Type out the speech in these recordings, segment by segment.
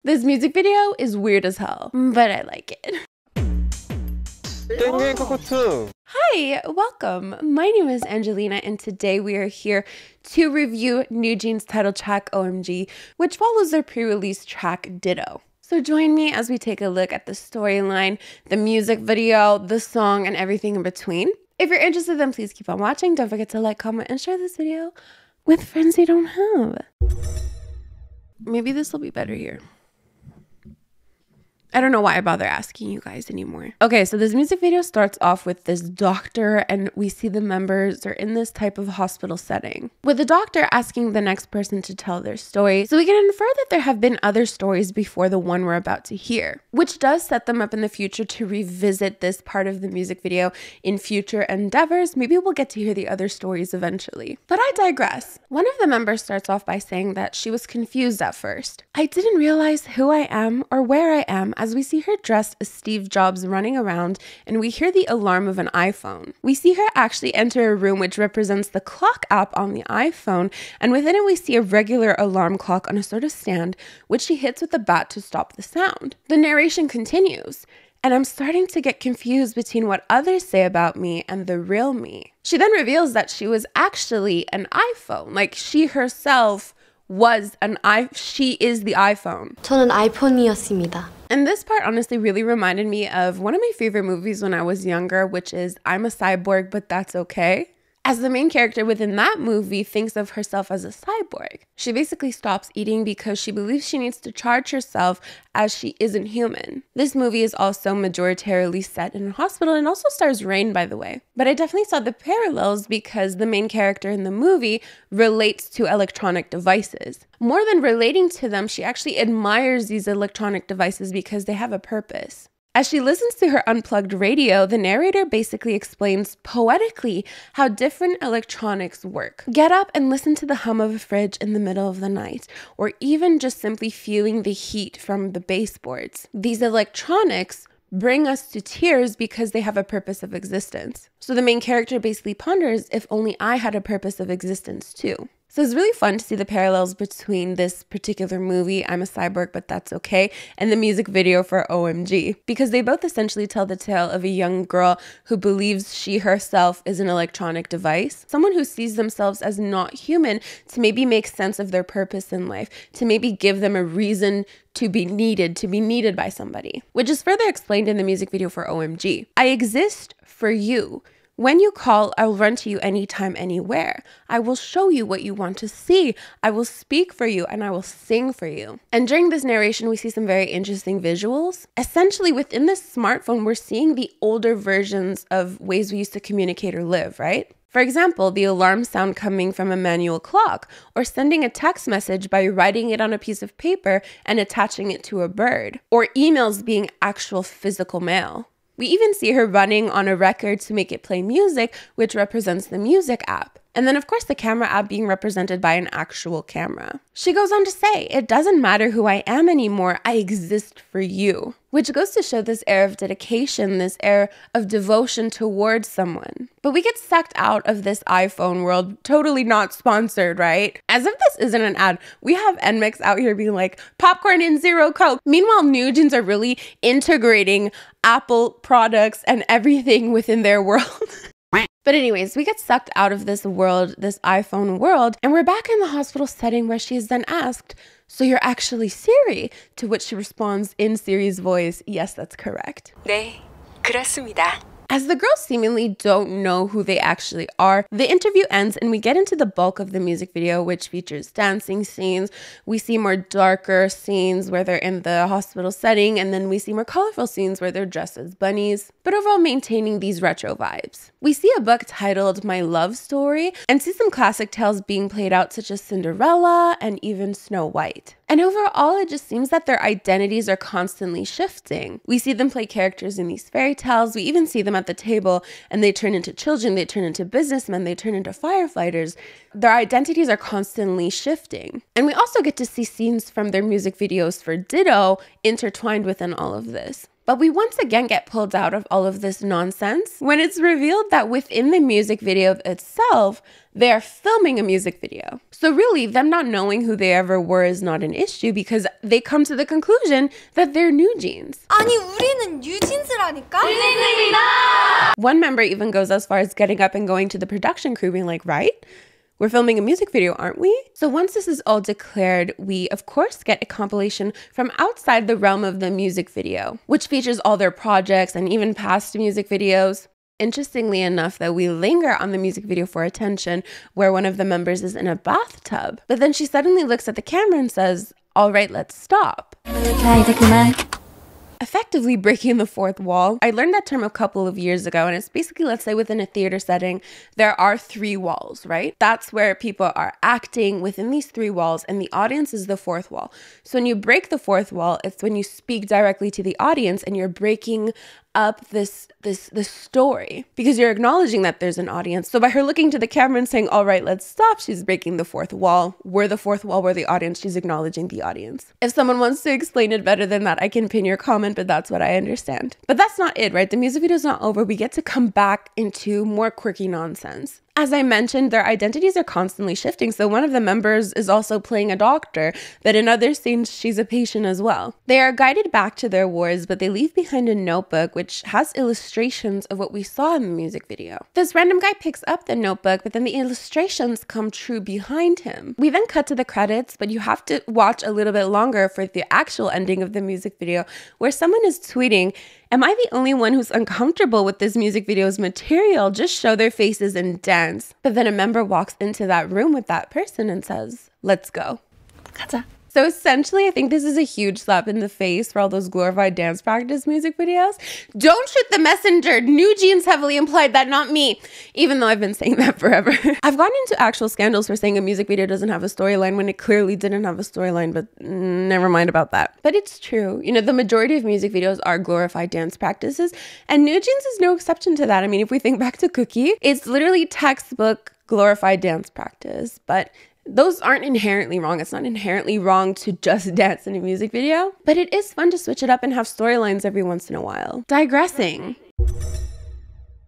This music video is weird as hell, but I like it. Hi, welcome. My name is Angelina, and today we are here to review NewJeans' title track OMG, which follows their pre-release track Ditto. So join me as we take a look at the storyline, the music video, the song, and everything in between. If you're interested, then please keep on watching. Don't forget to like, comment, and share this video with friends you don't have. Maybe this will be better here. I don't know why I bother asking you guys anymore. Okay, so this music video starts off with this doctor, and we see the members are in this type of hospital setting, with the doctor asking the next person to tell their story. So we can infer that there have been other stories before the one we're about to hear, which does set them up in the future to revisit this part of the music video in future endeavors. Maybe we'll get to hear the other stories eventually. But I digress. One of the members starts off by saying that she was confused at first. I didn't realize who I am or where I am, as we see her dressed as Steve Jobs running around, and we hear the alarm of an iPhone. We see her actually enter a room which represents the clock app on the iPhone, and within it we see a regular alarm clock on a sort of stand, which she hits with a bat to stop the sound. The narration continues, and I'm starting to get confused between what others say about me and the real me. She then reveals that she was actually an iPhone, like she herself was she is the iPhone. 저는 아이폰이었습니다. And this part honestly really reminded me of one of my favorite movies when I was younger, which is I'm a Cyborg, But That's Okay. As the main character within that movie thinks of herself as a cyborg. She basically stops eating because she believes she needs to charge herself as she isn't human. This movie is also majoritarily set in a hospital and also stars Rain, by the way. But I definitely saw the parallels because the main character in the movie relates to electronic devices. More than relating to them, she actually admires these electronic devices because they have a purpose. As she listens to her unplugged radio, the narrator basically explains poetically how different electronics work. Get up and listen to the hum of a fridge in the middle of the night, or even just simply feeling the heat from the baseboards. These electronics bring us to tears because they have a purpose of existence. So the main character basically ponders, if only I had a purpose of existence too. So it's really fun to see the parallels between this particular movie, I'm a Cyborg, But That's Okay, and the music video for OMG, because they both essentially tell the tale of a young girl who believes she herself is an electronic device, someone who sees themselves as not human to maybe make sense of their purpose in life, to maybe give them a reason to be needed by somebody, which is further explained in the music video for OMG. I exist for you. When you call, I will run to you anytime, anywhere. I will show you what you want to see. I will speak for you and I will sing for you. And during this narration, we see some very interesting visuals. Essentially, within this smartphone, we're seeing the older versions of ways we used to communicate or live, right? For example, the alarm sound coming from a manual clock, or sending a text message by writing it on a piece of paper and attaching it to a bird, or emails being actual physical mail. We even see her running on a record to make it play music, which represents the music app. And then, of course, the camera app being represented by an actual camera. She goes on to say, it doesn't matter who I am anymore, I exist for you. Which goes to show this air of dedication, this air of devotion towards someone. But we get sucked out of this iPhone world, totally not sponsored, right? As if this isn't an ad, we have NMIX out here being like, popcorn and zero Coke. Meanwhile, NewJeans are really integrating Apple products and everything within their world. But anyways, we get sucked out of this world, this iPhone world, and we're back in the hospital setting where she is then asked, so you're actually Siri? To which she responds in Siri's voice, yes, that's correct. 네, 그렇습니다. As the girls seemingly don't know who they actually are, the interview ends and we get into the bulk of the music video, which features dancing scenes. We see more darker scenes where they're in the hospital setting, and then we see more colorful scenes where they're dressed as bunnies, but overall maintaining these retro vibes. We see a book titled My Love Story and see some classic tales being played out, such as Cinderella and even Snow White. And overall, it just seems that their identities are constantly shifting. We see them play characters in these fairy tales. We even see them at the table and they turn into children, they turn into businessmen, they turn into firefighters. Their identities are constantly shifting. And we also get to see scenes from their music videos for Ditto intertwined within all of this. But we once again get pulled out of all of this nonsense when it's revealed that within the music video itself, they're filming a music video. So really, them not knowing who they ever were is not an issue because they come to the conclusion that they're NewJeans. 아니 우리는 뉴진스라니까? One member even goes as far as getting up and going to the production crew being like, right? We're filming a music video, aren't we? So once this is all declared, we of course get a compilation from outside the realm of the music video, which features all their projects and even past music videos. Interestingly enough, that we linger on the music video for attention where one of the members is in a bathtub. But then she suddenly looks at the camera and says, all right, let's stop. Effectively breaking the fourth wall. I learned that term a couple of years ago, and it's basically, let's say within a theater setting, there are 3 walls, right? That's where people are acting within these 3 walls, and the audience is the 4th wall. So when you break the 4th wall, it's when you speak directly to the audience and you're breaking up this story because you're acknowledging that there's an audience. So by her looking to the camera and saying, all right, let's stop, she's breaking the 4th wall. We're the 4th wall, we're the audience. She's acknowledging the audience. If someone wants to explain it better than that, I can pin your comment, but that's what I understand. But that's not it, right? The music video is not over. We get to come back into more quirky nonsense. As I mentioned, their identities are constantly shifting. So one of the members is also playing a doctor, but in other scenes, she's a patient as well. They are guided back to their wards, but they leave behind a notebook which has illustrations of what we saw in the music video. This random guy picks up the notebook, but then the illustrations come true behind him. We then cut to the credits, but you have to watch a little bit longer for the actual ending of the music video, where someone is tweeting, "Am I the only one who's uncomfortable with this music video's material? Just show their faces and dance." But then a member walks into that room with that person and says, "Let's go." 가자. So essentially, I think this is a huge slap in the face for all those glorified dance practice music videos. Don't shoot the messenger. NewJeans heavily implied that, not me. Even though I've been saying that forever. I've gotten into actual scandals for saying a music video doesn't have a storyline when it clearly didn't have a storyline, but never mind about that. But it's true. You know, the majority of music videos are glorified dance practices, and NewJeans is no exception to that. I mean, if we think back to Cookie, it's literally textbook glorified dance practice, but those aren't inherently wrong. It's not inherently wrong to just dance in a music video, but it is fun to switch it up and have storylines every once in a while. Digressing.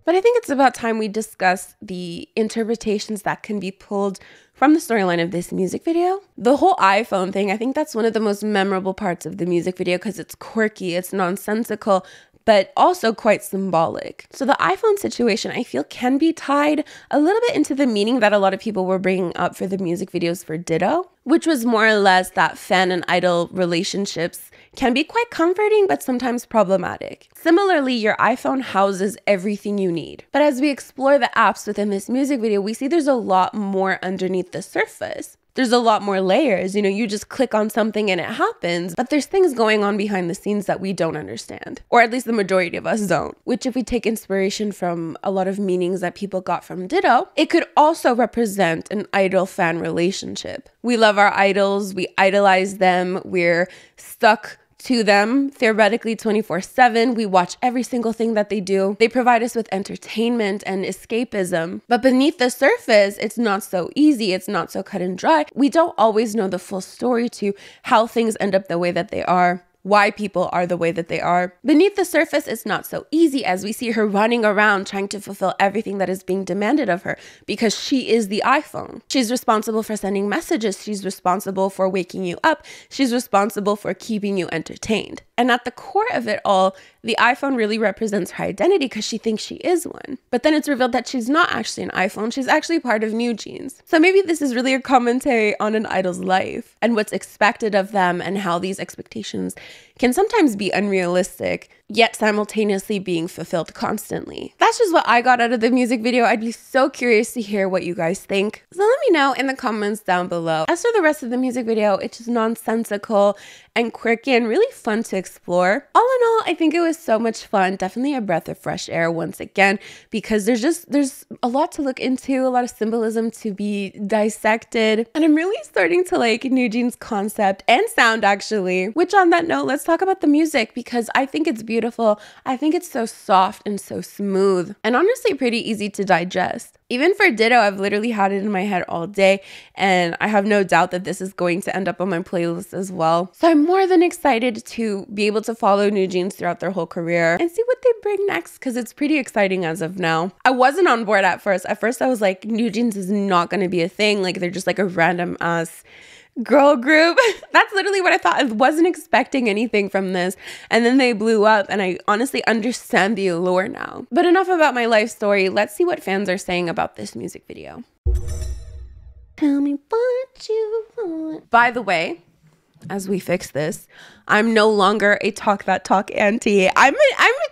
But I think it's about time we discuss the interpretations that can be pulled from the storyline of this music video. The whole iPhone thing, I think that's one of the most memorable parts of the music video because it's quirky, it's nonsensical, but also quite symbolic. So the iPhone situation, I feel, can be tied a little bit into the meaning that a lot of people were bringing up for the music videos for Ditto, which was more or less that fan and idol relationships can be quite comforting, but sometimes problematic. Similarly, your iPhone houses everything you need. But as we explore the apps within this music video, we see there's a lot more underneath the surface. There's a lot more layers. You know, you just click on something and it happens, but there's things going on behind the scenes that we don't understand, or at least the majority of us don't, which if we take inspiration from a lot of meanings that people got from Ditto, it could also represent an idol-fan relationship. We love our idols, we idolize them, we're stuck to them theoretically 24/7. We watch every single thing that they do. They provide us with entertainment and escapism. But beneath the surface, it's not so easy. It's not so cut and dry. We don't always know the full story to how things end up the way that they are, why people are the way that they are. Beneath the surface, it's not so easy as we see her running around trying to fulfill everything that is being demanded of her because she is the iPhone. She's responsible for sending messages. She's responsible for waking you up. She's responsible for keeping you entertained. And at the core of it all, the iPhone really represents her identity because she thinks she is one. But then it's revealed that she's not actually an iPhone. She's actually part of NewJeans. So maybe this is really a commentary on an idol's life and what's expected of them and how these expectations can sometimes be unrealistic, yet simultaneously being fulfilled constantly. That's just what I got out of the music video. I'd be so curious to hear what you guys think. So let me know in the comments down below. As for the rest of the music video, it's just nonsensical and quirky and really fun to explore. All in all, I think it was so much fun. Definitely a breath of fresh air once again, because there's a lot to look into, a lot of symbolism to be dissected. And I'm really starting to like NewJeans' concept and sound actually, which on that note, let's talk about the music because I think it's beautiful. I think it's so soft and so smooth and honestly pretty easy to digest. Even for Ditto, I've literally had it in my head all day, and I have no doubt that this is going to end up on my playlist as well. So I'm more than excited to be able to follow NewJeans throughout their whole career and see what they bring next, because it's pretty exciting as of now. I wasn't on board at first. At first I was like, NewJeans is not going to be a thing. Like, they're just like a random ass girl group. That's literally what I thought. I wasn't expecting anything from this, and then they blew up, and I honestly understand the allure now. But enough about my life story. Let's see what fans are saying about this music video. Tell me what you want. By the way, as we fix this, I'm no longer a talk that talk auntie. I'm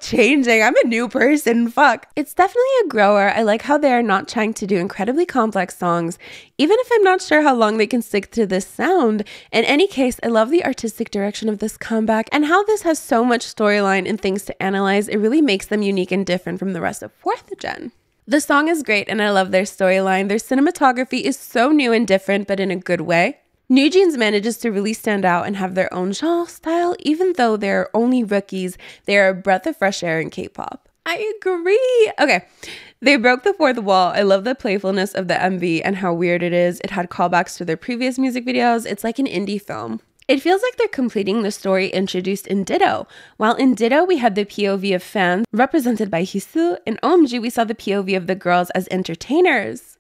changing. I'm a new person. Fuck. It's definitely a grower. I like how they are not trying to do incredibly complex songs, even if I'm not sure how long they can stick to this sound. In any case, I love the artistic direction of this comeback and how this has so much storyline and things to analyze. It really makes them unique and different from the rest of 4th gen. The song is great, and I love their storyline. Their cinematography is so new and different, but in a good way. NewJeans manages to really stand out and have their own genre style. Even though they're only rookies, they're a breath of fresh air in K-pop. I agree. Okay, they broke the 4th wall. I love the playfulness of the MV and how weird it is. It had callbacks to their previous music videos. It's like an indie film. It feels like they're completing the story introduced in Ditto. While in Ditto, we had the POV of fans represented by Hisu. In OMG, we saw the POV of the girls as entertainers.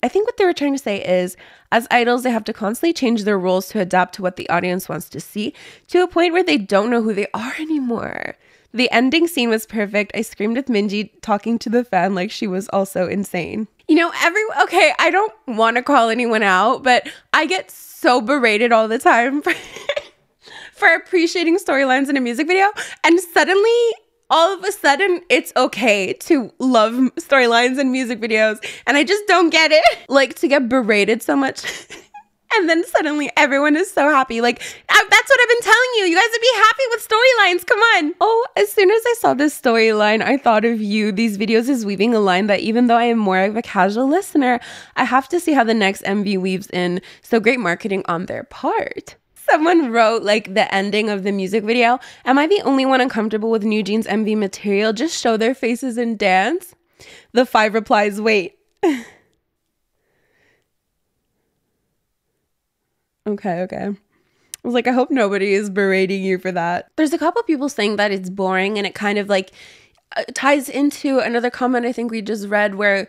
I think what they were trying to say is, as idols, they have to constantly change their roles to adapt to what the audience wants to see, to a point where they don't know who they are anymore. The ending scene was perfect. I screamed with Minji talking to the fan like she was also insane. You know, okay, I don't want to call anyone out, but I get so berated all the time for appreciating storylines in a music video, and suddenly, all of a sudden, it's okay to love storylines in music videos, and I just don't get it. Like, to get berated so much, and then suddenly everyone is so happy. Like, that's what I've been telling you. You guys would be happy with storylines. Come on. Oh, as soon as I saw this storyline, I thought of you. These videos is weaving a line that even though I am more of a casual listener, I have to see how the next MV weaves in. So great marketing on their part. Someone wrote, like, the ending of the music video. Am I the only one uncomfortable with NewJeans MV material? Just show their faces and dance. The 5 replies, wait. Okay. I was like, I hope nobody is berating you for that. There's a couple people saying that it's boring, and it kind of like ties into another comment I think we just read where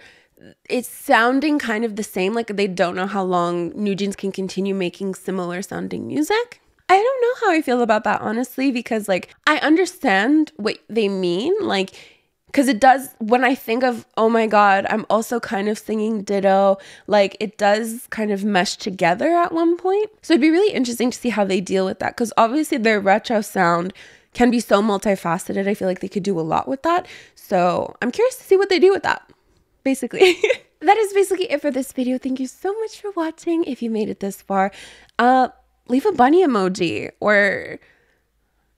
it's sounding kind of the same, like they don't know how long NewJeans can continue making similar sounding music. I don't know how I feel about that, honestly, because like I understand what they mean, like, because it does, when I think of, oh my God, I'm also kind of singing Ditto, like it does kind of mesh together at one point. So it'd be really interesting to see how they deal with that, because obviously their retro sound can be so multifaceted. I feel like they could do a lot with that. So I'm curious to see what they do with that, basically. That is basically it for this video. Thank you so much for watching. If you made it this far, leave a bunny emoji or...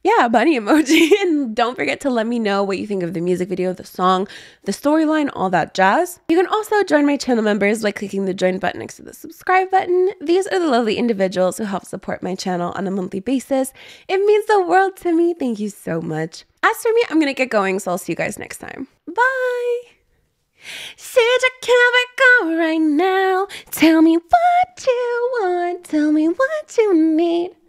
yeah, bunny emoji. And don't forget to let me know what you think of the music video, the song, the storyline, all that jazz. You can also join my channel members by clicking the join button next to the subscribe button. These are the lovely individuals who help support my channel on a monthly basis. It means the world to me. Thank you so much. As for me, I'm going to get going, so I'll see you guys next time. Bye. 시작해볼까 right now. Tell me what you want. Tell me what you need.